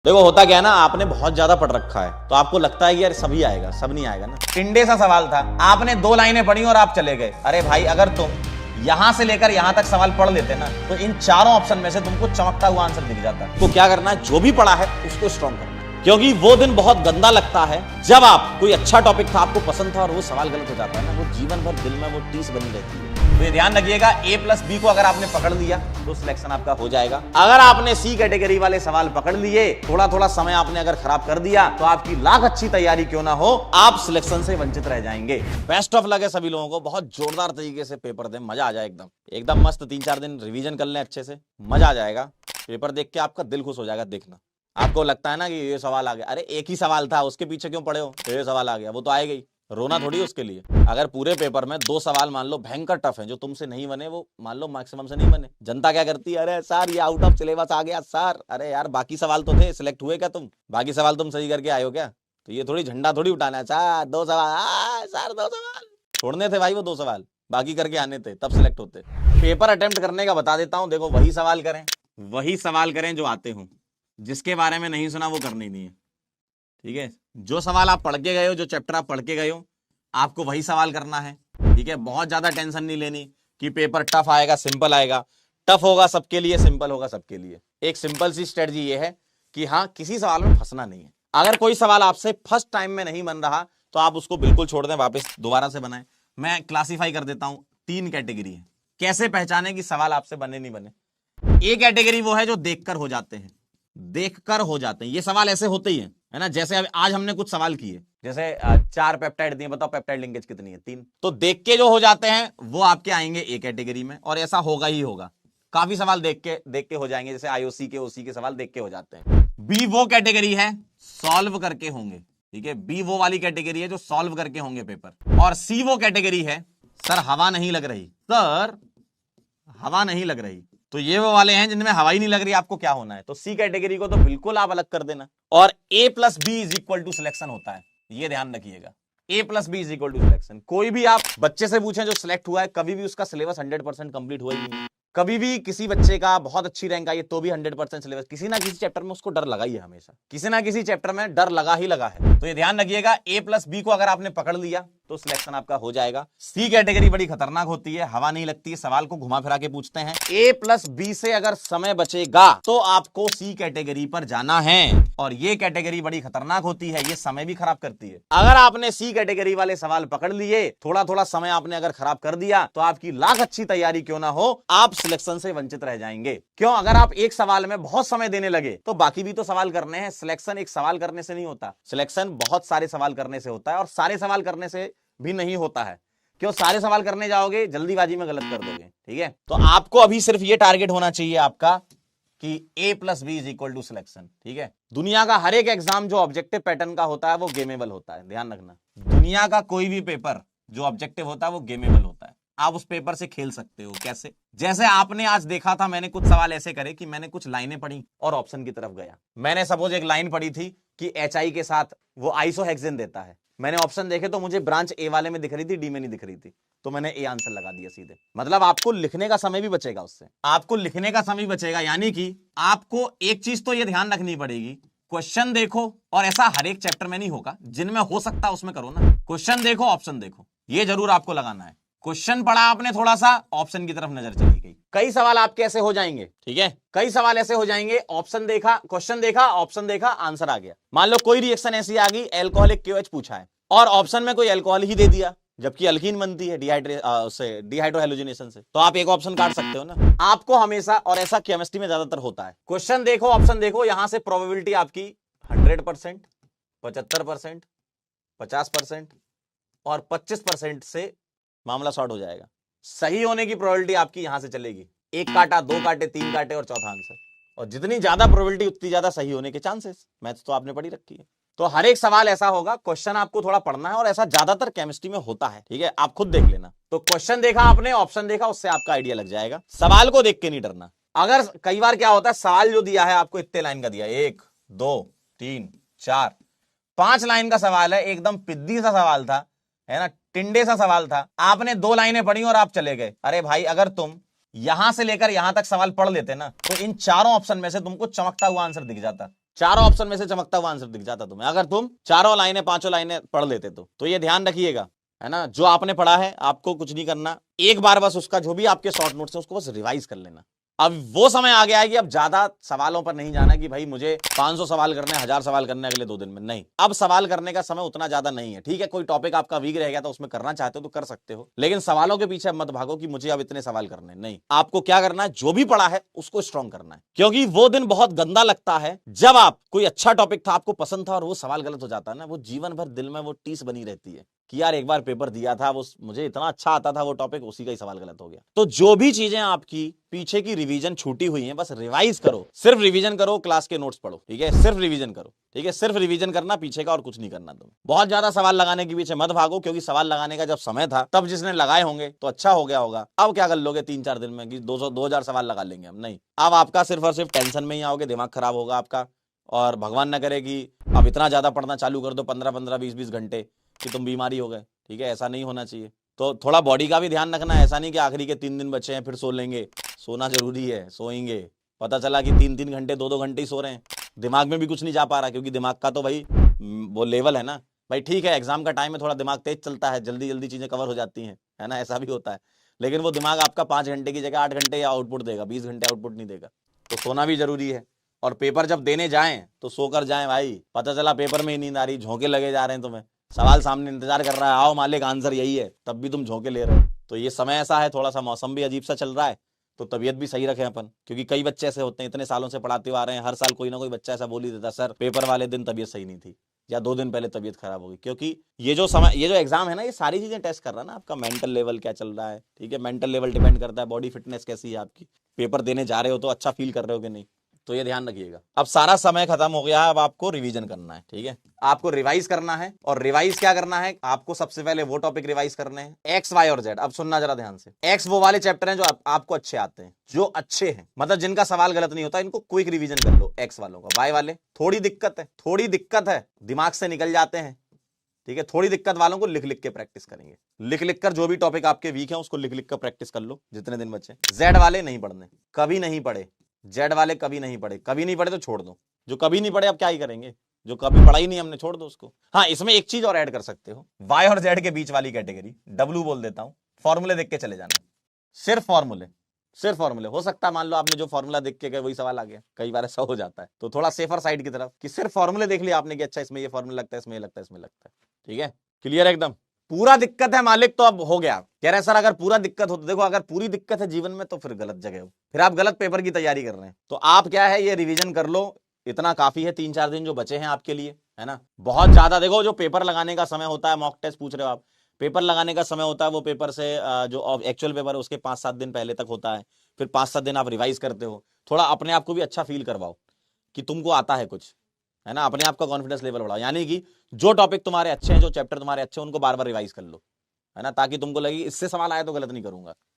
देखो होता क्या है ना, आपने बहुत ज्यादा पढ़ रखा है तो आपको लगता है कि यार सभी आएगा, सब नहीं आएगा ना। टिंडे सा सवाल था, आपने 2 लाइनें पढ़ी और आप चले गए। अरे भाई, अगर तुम यहां से लेकर यहां तक सवाल पढ़ लेते ना तो इन चारों ऑप्शन में से तुमको चमकता हुआ आंसर दिख जाता। तो क्या करना है, जो भी पढ़ा है उसको स्ट्रॉन्ग करना है, क्योंकि वो दिन बहुत गंदा लगता है जब आप कोई अच्छा टॉपिक था, आपको पसंद था और वो सवाल गलत हो जाता है ना, वो जीवन भर दिल में वो टीस बनी रहती है। तो ये ध्यान रखिएगा, A+B को अगर आपने पकड़ लिया तो सिलेक्शन आपका हो जाएगा। अगर आपने C कैटेगरी वाले सवाल पकड़ लिए, थोड़ा थोड़ा समय आपने अगर खराब कर दिया तो आपकी लाख अच्छी तैयारी क्यों ना हो, आप सिलेक्शन से वंचित रह जाएंगे। बेस्ट ऑफ लक है सभी लोगों को, बहुत जोरदार तरीके से पेपर दें, मजा आ जाए एकदम एकदम मस्त। 3-4 दिन रिवीजन कर लें अच्छे से, मजा आ जाएगा। पेपर देख के आपका दिल खुश हो जाएगा। देखना, आपको लगता है ना कि ये सवाल आ गया, अरे एक ही सवाल था, उसके पीछे क्यों पड़े हो, तो ये सवाल आ गया, वो तो आएगा ही, रोना थोड़ी उसके लिए। अगर पूरे पेपर में 2 सवाल मान लो भयंकर टफ है, जो तुमसे नहीं बने, वो मान लो मैक्सिमम से नहीं बने, जनता क्या करती है, अरे सर ये आउट ऑफ सिलेबस आ गया सर। अरे यार, बाकी सवाल तो थे, सिलेक्ट हुए क्या तुम? बाकी सवाल तुम सही करके आए हो क्या? तो ये थोड़ी झंडा थोड़ी उठाना है, सर 2 सवाल, सर 2 सवाल छोड़ने थे भाई, वो 2 सवाल बाकी करके आने थे, तब सिलेक्ट होते। पेपर अटेम्प्ट करने का बता देता हूं, देखो वही सवाल करें जो आते हों, जिसके बारे में नहीं सुना वो करनी नहीं है, ठीक है। जो सवाल आप पढ़ के गए हो, जो चैप्टर आप पढ़ के गए हो, आपको वही सवाल करना है, ठीक है। बहुत ज्यादा टेंशन नहीं लेनी कि पेपर टफ आएगा सिंपल आएगा। टफ होगा सबके लिए, सिंपल होगा सबके लिए। एक सिंपल सी स्ट्रेटजी ये है कि हाँ, किसी सवाल में फंसना नहीं है। अगर कोई सवाल आपसे फर्स्ट टाइम में नहीं बन रहा तो आप उसको बिल्कुल छोड़ दें, वापस दोबारा से बनाएं। मैं क्लासीफाई कर देता हूं, 3 कैटेगरी है। कैसे पहचाने कि सवाल आपसे बने नहीं बने? ए कैटेगरी वो है जो देखकर हो जाते हैं, ये सवाल ऐसे होते ही है ना। जैसे अब आज हमने कुछ सवाल किए, जैसे 4 पेप्टाइड दिए, बताओ पेप्टाइड लिंकेज कितनी है? 3। तो देख के जो हो जाते हैं वो आपके आएंगे ए कैटेगरी में, और ऐसा होगा ही होगा। काफी सवाल देख के हो जाएंगे, जैसे आईओसी के ओसी के सवाल देख के हो जाते हैं। बी वो कैटेगरी है सॉल्व करके होंगे, ठीक है। बी वो वाली कैटेगरी है जो सॉल्व करके होंगे पेपर। और सी वो कैटेगरी है, सर हवा नहीं लग रही, तो ये वो वाले हैं जिनमें हवा ही नहीं लग रही, आपको क्या होना है? तो सी कैटेगरी को तो बिल्कुल आप अलग कर देना। और A+B is equal to selection होता है, ये ध्यान रखिएगा। A+B is equal to selection. कोई भी आप बच्चे से पूछें जो सिलेक्ट हुआ है, कभी भी उसका सिलेबस 100% कंप्लीट हुआ ही नहीं। कभी भी किसी बच्चे का बहुत अच्छी रैंक आई तो भी 100% सिलेबस, किसी ना किसी चैप्टर में उसको डर लगा ही है, हमेशा किसी ना किसी चैप्टर में डर लगा है। तो ये ध्यान रखिएगा, A+B को अगर आपने पकड़ लिया तो सिलेक्शन आपका हो जाएगा। सी कैटेगरी बड़ी खतरनाक होती है, हवा नहीं लगती है, सवाल को घुमा फिरा के पूछते हैं। A+B से अगर समय बचेगा तो आपको सी कैटेगरी पर जाना है, और ये कैटेगरी बड़ी खतरनाक होती है, ये समय भी खराब करती है। अगर आपने सी कैटेगरी वाले सवाल पकड़ लिए, थोड़ा थोड़ा समय आपने अगर खराब कर दिया तो आपकी लाख अच्छी तैयारी क्यों ना हो, आप सिलेक्शन से वंचित रह जाएंगे। क्यों? अगर आप एक सवाल में बहुत समय देने लगे तो बाकी भी तो सवाल करने हैं। सिलेक्शन एक सवाल करने से नहीं होता, सिलेक्शन बहुत सारे सवाल करने से होता है, और सारे सवाल करने से भी नहीं होता है। क्यों? सारे सवाल करने जाओगे जल्दीबाजी में गलत कर दोगे, ठीक है। तो आपको अभी सिर्फ ये टारगेट होना चाहिए आपका कि A+B is equal to selection, ठीक है। दुनिया का हर एक एग्जाम जो ऑब्जेक्टिव पैटर्न का होता है वो गेमेबल होता है, ध्यान रखना। दुनिया का कोई भी पेपर जो ऑब्जेक्टिव होता है वो गेमेबल होता है। आप उस पेपर से खेल सकते हो। कैसे? जैसे आपने आज देखा था, मैंने कुछ सवाल ऐसे करे कि मैंने कुछ लाइनें पढ़ी और ऑप्शन की तरफ गया। मैंने सपोज एक लाइन पढ़ी थी कि HI के साथ वो आइसोहेक्सेन देता है, मैंने ऑप्शन देखे तो मुझे ब्रांच ए वाले में दिख रही थी, डी में नहीं दिख रही थी, तो मैंने ए आंसर लगा दिया सीधे। मतलब आपको लिखने का समय भी बचेगा उससे, आपको लिखने का समय बचेगा। यानी कि आपको एक चीज तो ये ध्यान रखनी पड़ेगी, क्वेश्चन देखो, और ऐसा हर एक चैप्टर में नहीं होगा, जिनमें हो सकता है उसमें करो ना। क्वेश्चन देखो, ऑप्शन देखो, ये जरूर आपको लगाना है। क्वेश्चन पढ़ा आपने थोड़ा सा, ऑप्शन की तरफ नजर चली गई। कई सवाल आपके ऐसे हो जाएंगे, ठीक है, कई सवाल ऐसे हो जाएंगे, ऑप्शन देखा, क्वेश्चन देखा, ऑप्शन देखा, आंसर आ गया। मान लो कोई रिएक्शन ऐसी आ गई, एल्कोहलिक KOH पूछा है और ऑप्शन में कोई अल्कोहल ही दे दिया, जबकि अल्कीन बनती है डिहाइड्रोहेलोजिनेशन से, तो आप एक ऑप्शन काट सकते हो ना। आपको हमेशा, और ऐसा केमिस्ट्री में ज्यादातर होता है, क्वेश्चन देखो, ऑप्शन देखो, यहां से प्रोबेबिलिटी आपकी 100%, 75%, 50% और 25% से मामला सॉर्ट हो जाएगा। सही होने की प्रोबेबिलिटी आपकी यहां से चलेगी, 1 काटा, 2 काटे, 3 काटे और चौथा आंसर। और जितनी ज्यादा प्रोबेबिलिटी उतनी ज्यादा सही होने के चांसेस। मैथ्स तो आपने पढ़ी रखी है। तो हर एक सवाल ऐसा होगा, क्वेश्चन आपको थोड़ा पढ़ना है, और ऐसा ज्यादातर केमिस्ट्री में होता है, ठीक है, आप खुद देख लेना। तो क्वेश्चन देखा आपने, ऑप्शन देखा, उससे आपका आइडिया लग जाएगा। सवाल को देख के नहीं डरना। अगर कई बार क्या होता है, सवाल जो दिया है आपको इतने लाइन का दिया, 1 2 3 4 5 लाइन का सवाल है, एकदम पिद्दी सा सवाल था, है ना, टिंडे सा सवाल था, आपने 2 लाइनें पढ़ी और आप चले गए। अरे भाई, अगर तुम यहां से लेकर यहां तक सवाल पढ़ लेते ना तो इन चारों ऑप्शन में से तुमको चमकता हुआ आंसर दिख जाता। चारों ऑप्शन में से चमकता हुआ आंसर दिख जाता तुम्हें, अगर तुम चारों लाइनें पांचों लाइनें पढ़ लेते तो ये ध्यान रखिएगा, है ना। जो आपने पढ़ा है आपको कुछ नहीं करना, एक बार बस उसका जो भी आपके शॉर्ट नोट्स है उसको बस रिवाइज कर लेना। अब वो समय आ गया है कि अब ज्यादा सवालों पर नहीं जाना कि भाई मुझे 500 सवाल करने, 1000 सवाल करने अगले 2 दिन में, नहीं। अब सवाल करने का समय उतना ज्यादा नहीं है, ठीक है। कोई टॉपिक आपका वीक रह गया तो उसमें करना चाहते हो तो कर सकते हो, लेकिन सवालों के पीछे मत भागो कि मुझे अब इतने सवाल करने, नहीं। आपको क्या करना है, जो भी पढ़ा है उसको स्ट्रॉन्ग करना है, क्योंकि वो दिन बहुत गंदा लगता है जब आप कोई अच्छा टॉपिक था, आपको पसंद था और वो सवाल गलत हो जाता है ना, वो जीवन भर दिल में वो टीस बनी रहती है कि यार एक बार पेपर दिया था, वो मुझे इतना अच्छा आता था वो टॉपिक, उसी का ही सवाल गलत हो गया। तो जो भी चीजें आपकी पीछे की रिवीजन छूटी हुई हैं, बस रिवाइज करो, सिर्फ रिवीजन करो, क्लास के नोट्स पढ़ो, ठीक है, सिर्फ रिवीजन करो, ठीक है, सिर्फ रिवीजन करना पीछे का, और कुछ नहीं करना। तुम बहुत ज्यादा सवाल लगाने के पीछे मत भागो, क्योंकि सवाल लगाने का जब समय था तब जिसने लगाए होंगे तो अच्छा हो गया होगा। अब क्या कर लोगे 3-4 दिन में कि 200-2000 सवाल लगा लेंगे हम, नहीं। अब आपका सिर्फ और सिर्फ टेंशन में ही आओगे, दिमाग खराब होगा आपका, और भगवान ना करे कि अब इतना ज्यादा पढ़ना चालू कर दो 15-15, 20-20 घंटे कि तुम बीमारी हो गए, ठीक है, ऐसा नहीं होना चाहिए। तो थोड़ा बॉडी का भी ध्यान रखना है, ऐसा नहीं कि आखिरी के 3 दिन बचे हैं फिर सो लेंगे, सोना जरूरी है, सोएंगे। पता चला कि 3-3 घंटे 2-2 घंटे ही सो रहे हैं, दिमाग में भी कुछ नहीं जा पा रहा, क्योंकि दिमाग का तो भाई वो लेवल है ना भाई, ठीक है एग्जाम का टाइम है, थोड़ा दिमाग तेज चलता है, जल्दी जल्दी चीजें कवर हो जाती हैं, है ना, ऐसा भी होता है, लेकिन वो दिमाग आपका 5 घंटे की जगह 8 घंटे या आउटपुट देगा, 20 घंटे आउटपुट नहीं देगा। तो सोना भी जरूरी है, और पेपर जब देने जाएं तो सोकर जाएं भाई, पता चला पेपर में ही नींद आ रही, झोंके लगे जा रहे हैं तुम्हें, सवाल सामने इंतजार कर रहा है, आओ मालिक आंसर यही है, तब भी तुम झोंके ले रहे हो। तो ये समय ऐसा है, थोड़ा सा मौसम भी अजीब सा चल रहा है, तो तबीयत भी सही रखें अपन, क्योंकि कई बच्चे ऐसे होते हैं, इतने सालों से पढ़ाते हुए आ रहे हैं, हर साल कोई ना कोई बच्चा ऐसा बोल ही देता, सर पेपर वाले दिन तबीयत सही नहीं थी, या 2 दिन पहले तबीयत खराब होगी। क्योंकि ये जो समय, ये जो एग्जाम है ना, ये सारी चीजें टेस्ट कर रहा है ना, आपका मेंटल लेवल क्या चल रहा है, ठीक है, मेंटल लेवल डिपेंड करता है, बॉडी फिटनेस कैसी है आपकी, पेपर देने जा रहे हो तो अच्छा फील कर रहे हो कि नहीं, तो ये ध्यान रखिएगा। अब सारा समय खत्म हो गया है, अब आपको रिवीजन करना है, ठीक है, आपको रिवाइज करना है। और रिवाइज क्या करना है, आपको सबसे पहले वो टॉपिक रिवाइज करने हैं, एक्स, वाई और जेड। अब सुनना जरा ध्यान से, एक्स वो वाले चैप्टर हैं जो आपको अच्छे आते हैं, जो अच्छे हैं, मतलब जिनका सवाल गलत नहीं होता, इनको क्विक रिवीजन कर लो एक्स वालों का। वाई वाले थोड़ी दिक्कत है, दिमाग से निकल जाते हैं, ठीक है, थोड़ी दिक्कत वालों को लिख लिख के प्रैक्टिस करेंगे, लिख लिख कर जो भी टॉपिक आपके वीक है उसको लिख लिख कर प्रैक्टिस कर लो जितने दिन बचे। जेड वाले नहीं पढ़ने, कभी नहीं पढ़े, जेड वाले कभी नहीं पढ़े, कभी नहीं पढ़े तो छोड़ दो, जो कभी नहीं पढ़े अब क्या ही करेंगे, जो कभी पढ़ा ही नहीं हमने, छोड़ दो उसको। हाँ, इसमें एक चीज और ऐड कर सकते हो, वाई और जेड के बीच वाली कैटेगरी, डब्ल्यू बोल देता हूं, फॉर्मूले देख के चले जाना, सिर्फ फॉर्मूले हो सकता है मान लो आपने जो फॉर्मूला देख के गए वही सवाल आ गया, कई बार ऐसा हो जाता है, तो थोड़ा सेफर साइड की तरफ कि सिर्फ फॉर्मूले देख लिया आपने कि अच्छा इसमें ये फॉर्मूला लगता है, इसमें लगता है, इसमें लगता है, ठीक है, क्लियर एकदम। पूरा दिक्कत है मालिक तो अब हो गया, कह रहे हैं सर अगर पूरा दिक्कत हो तो देखो, अगर पूरी दिक्कत है जीवन में तो फिर गलत जगह हो, फिर आप गलत पेपर की तैयारी कर रहे हैं। तो आप क्या है, ये रिवीजन कर लो, इतना काफी है, 3-4 दिन जो बचे हैं आपके लिए, है ना। बहुत ज्यादा देखो, जो पेपर लगाने का समय होता है, मॉक टेस्ट पूछ रहे हो आप, पेपर लगाने का समय होता है, वो पेपर से जो एक्चुअल पेपर है उसके 5-7 दिन पहले तक होता है, फिर 5-7 दिन आप रिवाइज करते हो, थोड़ा अपने आप को भी अच्छा फील करवाओ कि तुमको आता है कुछ, है ना, अपने आप का कॉन्फिडेंस लेवल बढ़ाओ, यानी कि जो टॉपिक तुम्हारे अच्छे हैं, जो चैप्टर तुम्हारे अच्छे हैं, उनको बार बार रिवाइज कर लो, है ना, ताकि तुमको लगे इससे सवाल आया तो गलत नहीं करूंगा।